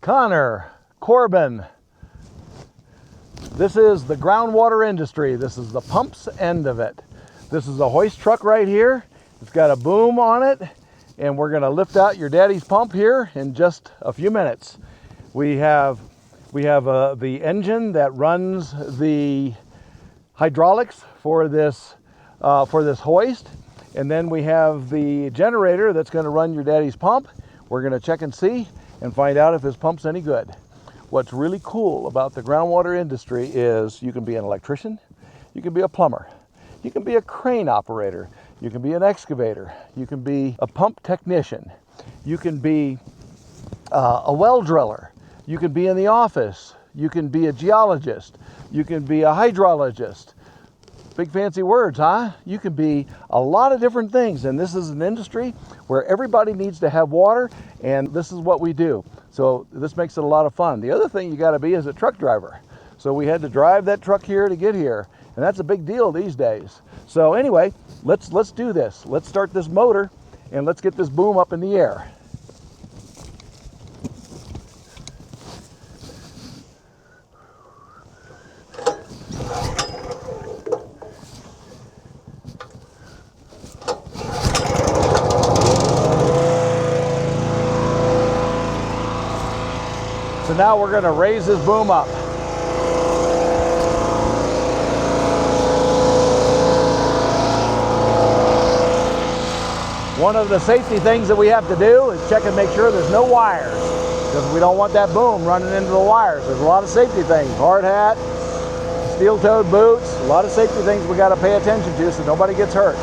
Connor, Corbin. This is the groundwater industry. This is the pump's end of it. This is a hoist truck right here. It's got a boom on it, and we're going to lift out your daddy's pump here in just a few minutes. We have the engine that runs the hydraulics for this hoist, and then we have the generator that's going to run your daddy's pump. We're going to check and see and find out if his pump's any good. What's really cool about the groundwater industry is you can be an electrician, you can be a plumber, you can be a crane operator, you can be an excavator, you can be a pump technician, you can be a well driller, you can be in the office, you can be a geologist, you can be a hydrologist. Big fancy words, huh? You can be a lot of different things, and this is an industry where everybody needs to have water, and this is what we do. So this makes it a lot of fun. The other thing you got to be is a truck driver. So we had to drive that truck here to get here, and that's a big deal these days. So anyway, let's do this. Let's start this motor, and let's get this boom up in the air. So now we're going to raise this boom up. One of the safety things that we have to do is check and make sure there's no wires, because we don't want that boom running into the wires. There's a lot of safety things: hard hat, steel-toed boots, a lot of safety things we got to pay attention to so nobody gets hurt.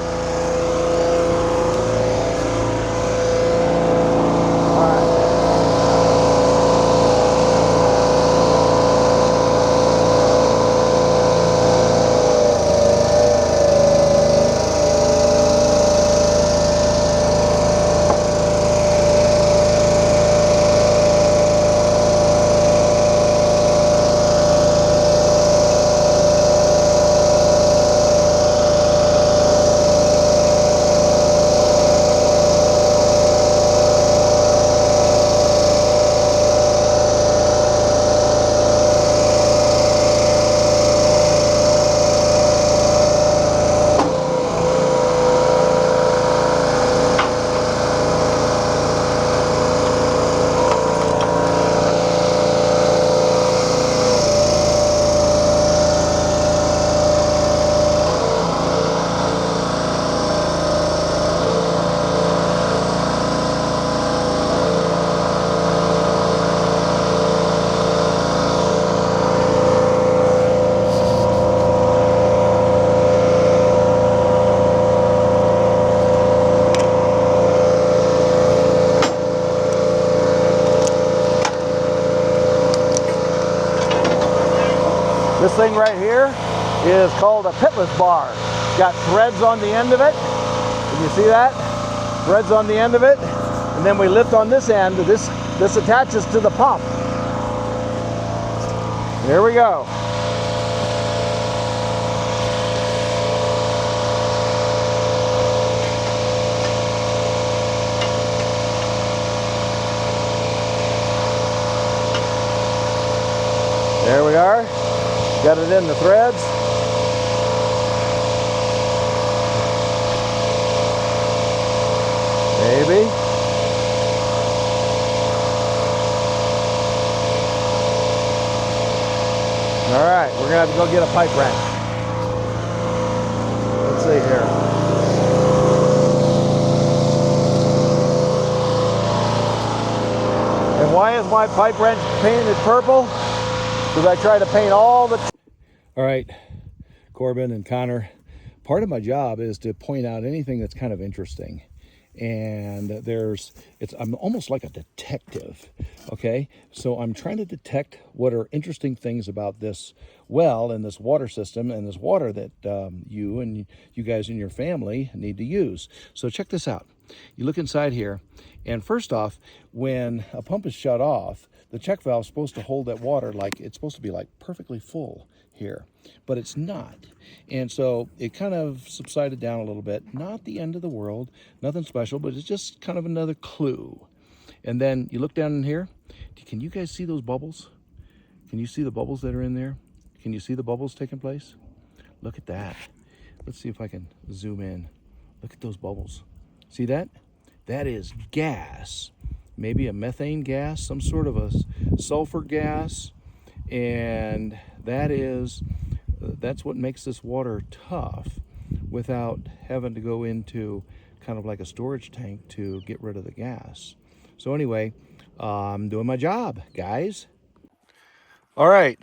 This thing right here is called a pitless bar. It's got threads on the end of it. Can you see that? Threads on the end of it. And then we lift on this end. This attaches to the pump. Here we go. There we are. Got it in the threads. Maybe. All right, we're gonna have to go get a pipe wrench. Let's see here. And why is my pipe wrench painted purple? Because I try to paint all the... All right, Corbin and Connor, part of my job is to point out anything that's kind of interesting. And I'm almost like a detective, okay? So I'm trying to detect what are interesting things about this well and this water system and this water that you guys and your family need to use. So check this out. You look inside here, and first off, when a pump is shut off, the check valve is supposed to hold that water like it's supposed to be like perfectly full here, but it's not. And so it kind of subsided down a little bit. Not the end of the world, nothing special, but it's just kind of another clue. And then you look down in here. Can you guys see those bubbles? Can you see the bubbles that are in there? Can you see the bubbles taking place? Look at that. Let's see if I can zoom in. Look at those bubbles. See that? That is gas. Maybe a methane gas, some sort of a sulfur gas. And that's what makes this water tough without having to go into kind of like a storage tank to get rid of the gas. So anyway, I'm doing my job, guys. All right,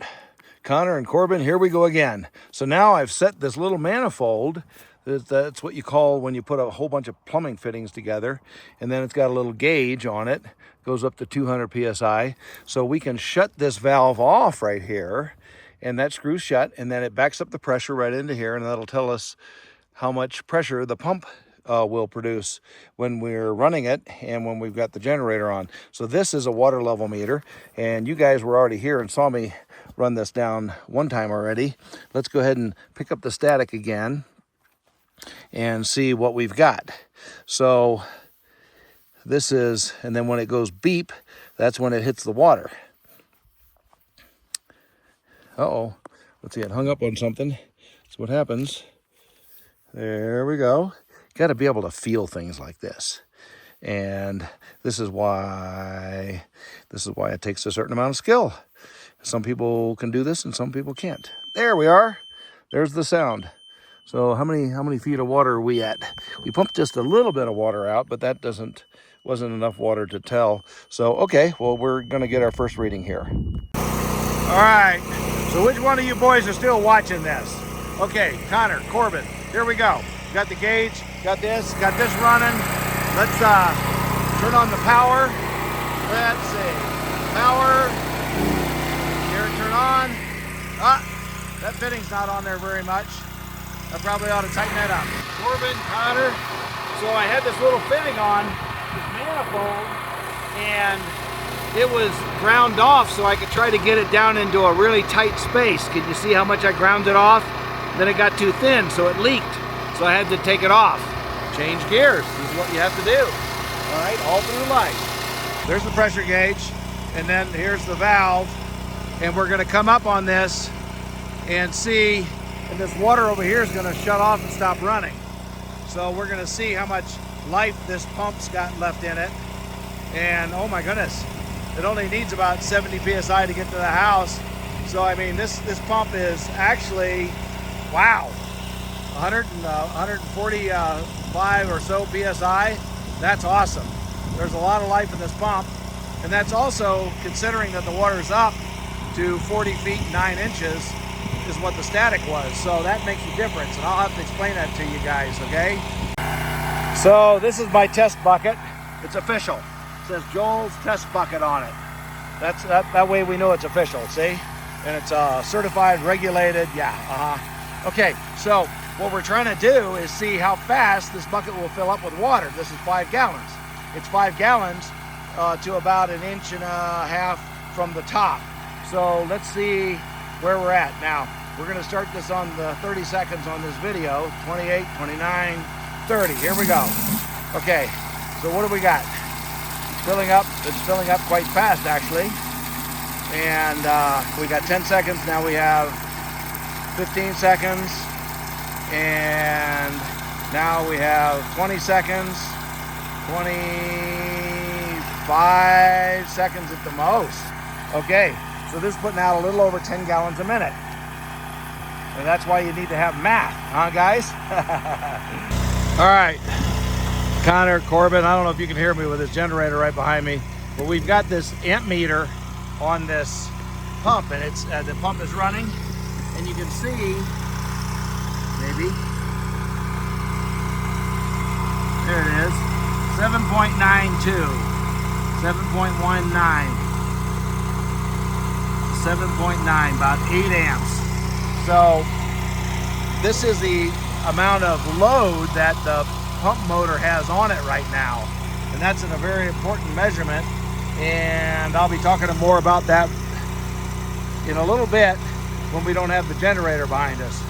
Connor and Corbin, here we go again. So now I've set this little manifold. That's what you call when you put a whole bunch of plumbing fittings together, and then it's got a little gauge on it, goes up to 200 psi. So we can shut this valve off right here, and that screws shut, and then it backs up the pressure right into here, and that'll tell us how much pressure the pump will produce when we're running it and when we've got the generator on. So this is a water level meter, and you guys were already here and saw me run this down one time already. Let's go ahead and pick up the static again and see what we've got. So this is, and then when it goes beep, that's when it hits the water. Uh-oh, let's see, it hung up on something. That's what happens. There we go. Got to be able to feel things like this. And this is why it takes a certain amount of skill. Some people can do this and some people can't. There we are. There's the sound. So how many feet of water are we at? We pumped just a little bit of water out, but that wasn't enough water to tell. So okay, well, we're gonna get our first reading here. All right, so which one of you boys are still watching this? Okay, Connor, Corbin, here we go. Got the gauge, got this running. Let's turn on the power. Let's see, power, here it turn on. That fitting's not on there very much. I probably ought to tighten that up. Corbin, Connor. So I had this little fitting on, this manifold, and it was ground off so I could try to get it down into a really tight space. Can you see how much I ground it off? Then it got too thin, so it leaked. So I had to take it off. Change gears, this is what you have to do. All right, all through life. There's the pressure gauge, and then here's the valve. And we're gonna come up on this and see, and this water over here is gonna shut off and stop running. So we're gonna see how much life this pump's got left in it. And oh my goodness, it only needs about 70 psi to get to the house. So I mean, this pump is actually, wow, 145 or so psi. That's awesome. There's a lot of life in this pump, and that's also considering that the water's up to 40 feet 9 inches is what the static was. So that makes a difference, and I'll have to explain that to you guys, okay? So this is my test bucket. It's official. It says Joel's test bucket on it. That way we know it's official, see? And it's certified, regulated, yeah, Okay, so what we're trying to do is see how fast this bucket will fill up with water. This is 5 gallons. It's 5 gallons to about 1.5 inches from the top. So let's see where we're at. Now, we're gonna start this on the 30 seconds on this video. 28, 29, 30, here we go. Okay, so what do we got? It's filling up quite fast actually. And we got 10 seconds, now we have 15 seconds. And now we have 20 seconds, 25 seconds at the most. Okay, so this is putting out a little over 10 gallons a minute. And that's why you need to have math, huh guys? All right, Connor, Corbin, I don't know if you can hear me with this generator right behind me, but we've got this amp meter on this pump, and it's the pump is running, and you can see, maybe, there it is, 7.92, 7.19, 7.9, about 8 amps. So this is the amount of load that the pump motor has on it right now, and that's a very important measurement, and I'll be talking more about that in a little bit when we don't have the generator behind us.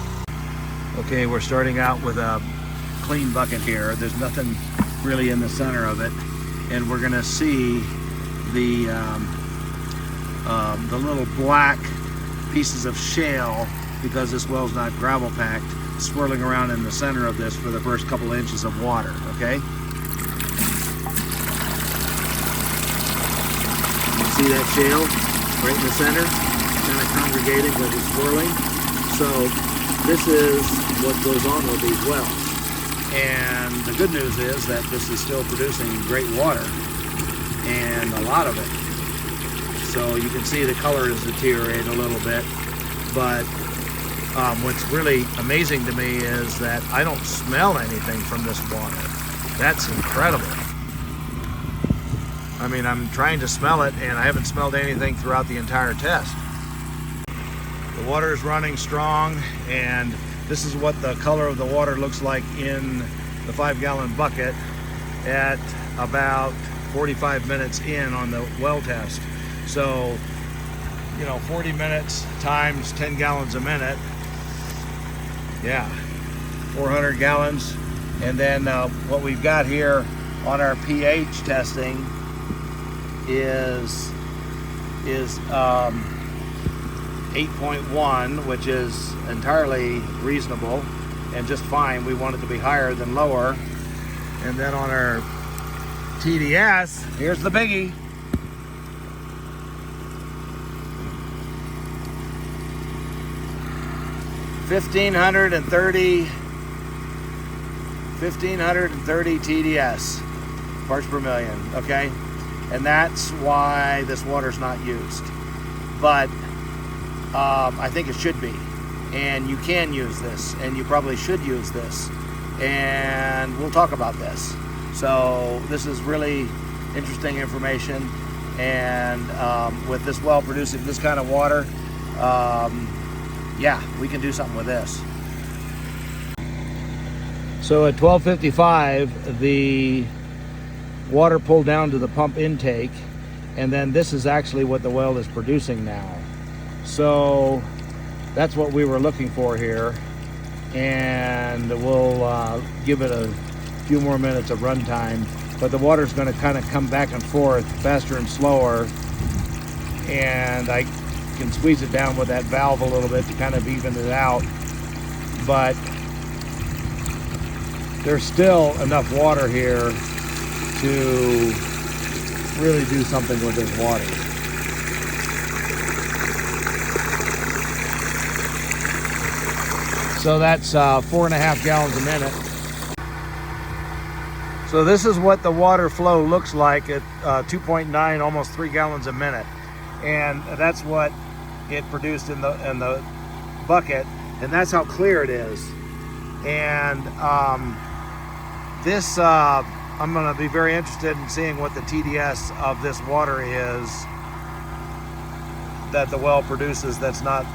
Okay, we're starting out with a clean bucket here. There's nothing really in the center of it, and we're gonna see the little black pieces of shale, because this well's not gravel packed, swirling around in the center of this for the first couple inches of water, okay? You see that shale right in the center, kind of congregating because it's swirling. So this is what goes on with these wells. And the good news is that this is still producing great water, and a lot of it. So you can see the color is deteriorating a little bit, but what's really amazing to me is that I don't smell anything from this water. That's incredible. I mean, I'm trying to smell it, and I haven't smelled anything throughout the entire test. The water is running strong, and this is what the color of the water looks like in the 5-gallon bucket at about 45 minutes in on the well test. So, you know, 40 minutes times 10 gallons a minute, yeah, 400 gallons. And then what we've got here on our pH testing is 8.1, which is entirely reasonable and just fine. We want it to be higher than lower. And then on our TDS, here's the biggie. $1,530 TDS, parts per million, okay? And that's why this water's not used. But I think it should be. And you can use this, and you probably should use this. And we'll talk about this. So this is really interesting information. And with this well producing this kind of water, yeah, we can do something with this. So at 12:55, the water pulled down to the pump intake, and then this is actually what the well is producing now. So that's what we were looking for here, and we'll give it a few more minutes of run time, but the water's going to kind of come back and forth faster and slower, and I can squeeze it down with that valve a little bit to kind of even it out, but there's still enough water here to really do something with this water. So that's 4.5 gallons a minute. So this is what the water flow looks like at 2.9, almost 3 gallons a minute. And that's what it produced in the bucket, and that's how clear it is. And this I'm going to be very interested in seeing what the TDS of this water is that the well produces that's not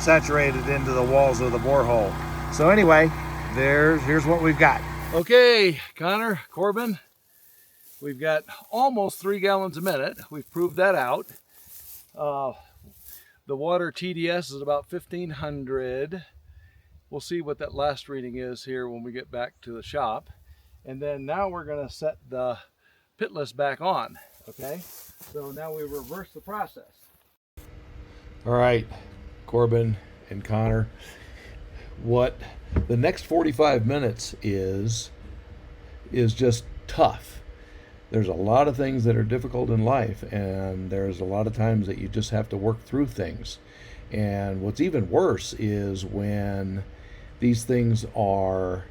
saturated into the walls of the borehole. So anyway, here's what we've got. Okay, Connor, Corbin, we've got almost 3 gallons a minute. We've proved that out. The water TDS is about 1,500. We'll see what that last reading is here when we get back to the shop. And then now we're going to set the pitless back on, okay? So now we reverse the process. All right, Corbin and Connor, what the next 45 minutes is just tough. There's a lot of things that are difficult in life, and there's a lot of times that you just have to work through things. And what's even worse is when these things are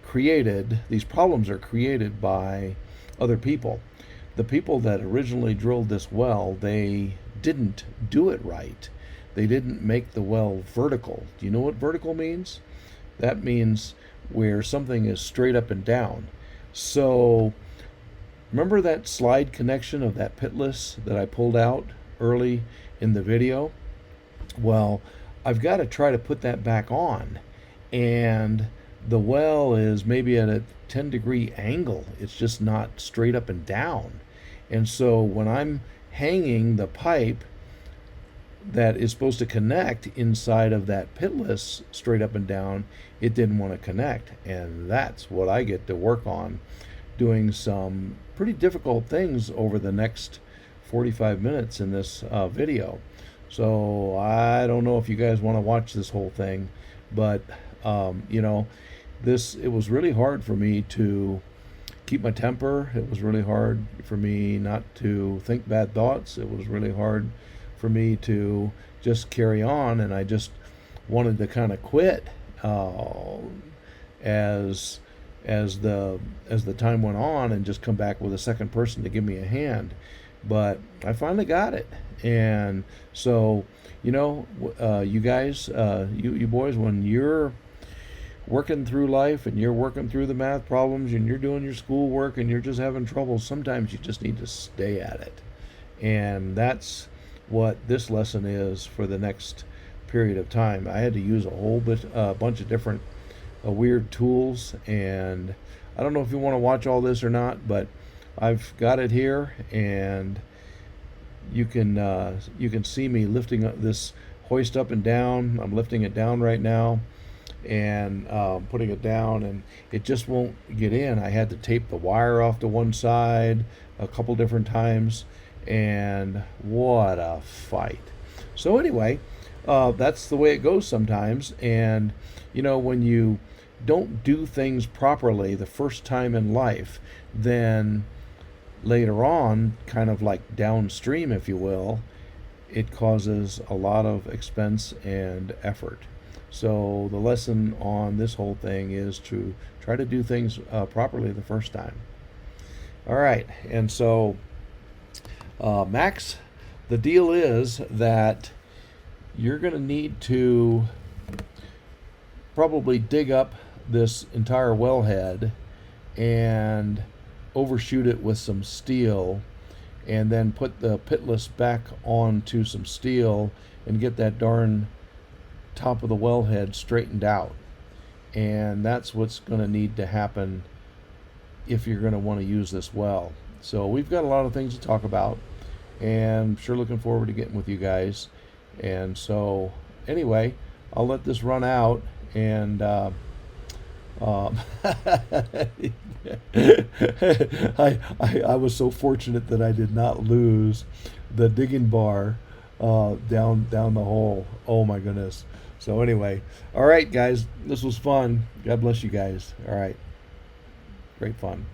created, these problems are created by other people. The people that originally drilled this well, they didn't do it right. They didn't make the well vertical. Do you know what vertical means? That means where something is straight up and down. So remember that slide connection of that pitless that I pulled out early in the video? Well, I've got to try to put that back on, and the well is maybe at a 10-degree angle. It's just not straight up and down. And so when I'm hanging the pipe that is supposed to connect inside of that pitless straight up and down, it didn't want to connect. And that's what I get to work on doing some pretty difficult things over the next 45 minutes in this video. So I don't know if you guys want to watch this whole thing, but you know, it was really hard for me to keep my temper. It was really hard for me not to think bad thoughts. It was really hard for me to just carry on, and I just wanted to kind of quit as as the time went on and just come back with a second person to give me a hand. But I finally got it, and so you know, you guys, you boys, when you're working through life and you're working through the math problems and you're doing your schoolwork and you're just having trouble, sometimes you just need to stay at it. And that's what this lesson is for the next period of time. I had to use a bunch of different weird tools, and I don't know if you want to watch all this or not, but I've got it here, and you can see me lifting up this hoist up and down. I'm lifting it down right now and putting it down, and it just won't get in. I had to tape the wire off to one side a couple different times, and what a fight. So anyway, that's the way it goes sometimes. And you know, when you don't do things properly the first time in life, then later on, kind of like downstream, if you will, it causes a lot of expense and effort. So the lesson on this whole thing is to try to do things properly the first time. All right, and so Max, the deal is that you're going to need to probably dig up this entire wellhead and overshoot it with some steel, and then put the pitless back onto some steel and get that darn top of the wellhead straightened out. And that's what's going to need to happen if you're going to want to use this well. So we've got a lot of things to talk about, and I'm sure looking forward to getting with you guys. And so anyway, I'll let this run out, and I was so fortunate that I did not lose the digging bar down the hole. Oh my goodness. So anyway, all right, guys, this was fun. God bless you guys. All right, great fun.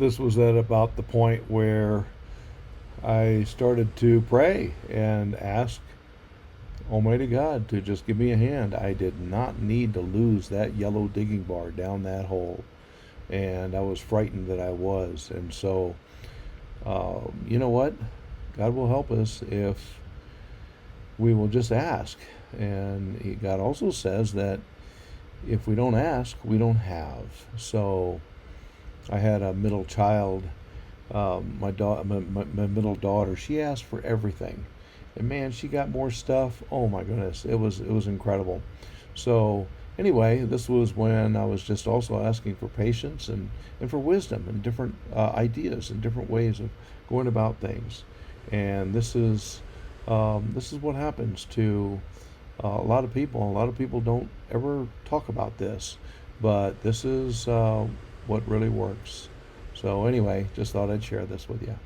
this was at about the point where I started to pray and ask Almighty God to just give me a hand. I did not need to lose that yellow digging bar down that hole, and I was frightened that I was. And so, you know what? God will help us if we will just ask. And God also says that if we don't ask, we don't have. So I had a middle child, my middle daughter. She asked for everything, and man, she got more stuff. Oh my goodness, it was incredible. So anyway, this was when I was just also asking for patience and for wisdom and different ideas and different ways of going about things. And this is what happens to a lot of people. A lot of people don't ever talk about this, but this is what really works. So anyway, just thought I'd share this with you.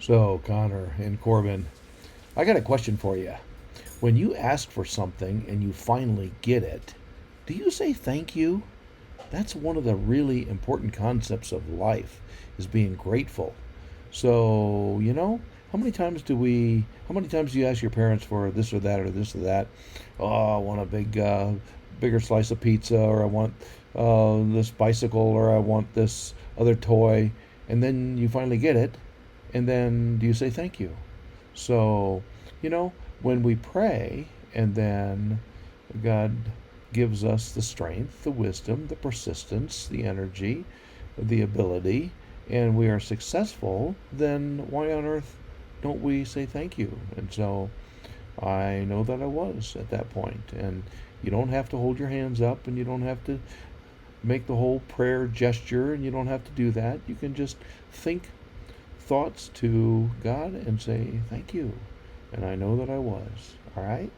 So, Connor and Corbin, I got a question for you. When you ask for something and you finally get it, do you say thank you? That's one of the really important concepts of life, is being grateful. So, how many times do you ask your parents for this or that or this or that? Oh, I want a bigger slice of pizza, or I want this bicycle, or I want this other toy. And then you finally get it. And then do you say thank you? So, when we pray and then God gives us the strength, the wisdom, the persistence, the energy, the ability, and we are successful, then why on earth don't we say thank you? And so I know that I was at that point. And you don't have to hold your hands up, and you don't have to make the whole prayer gesture, and you don't have to do that. You can just think thoughts to God and say thank you. And I know that I was. All right?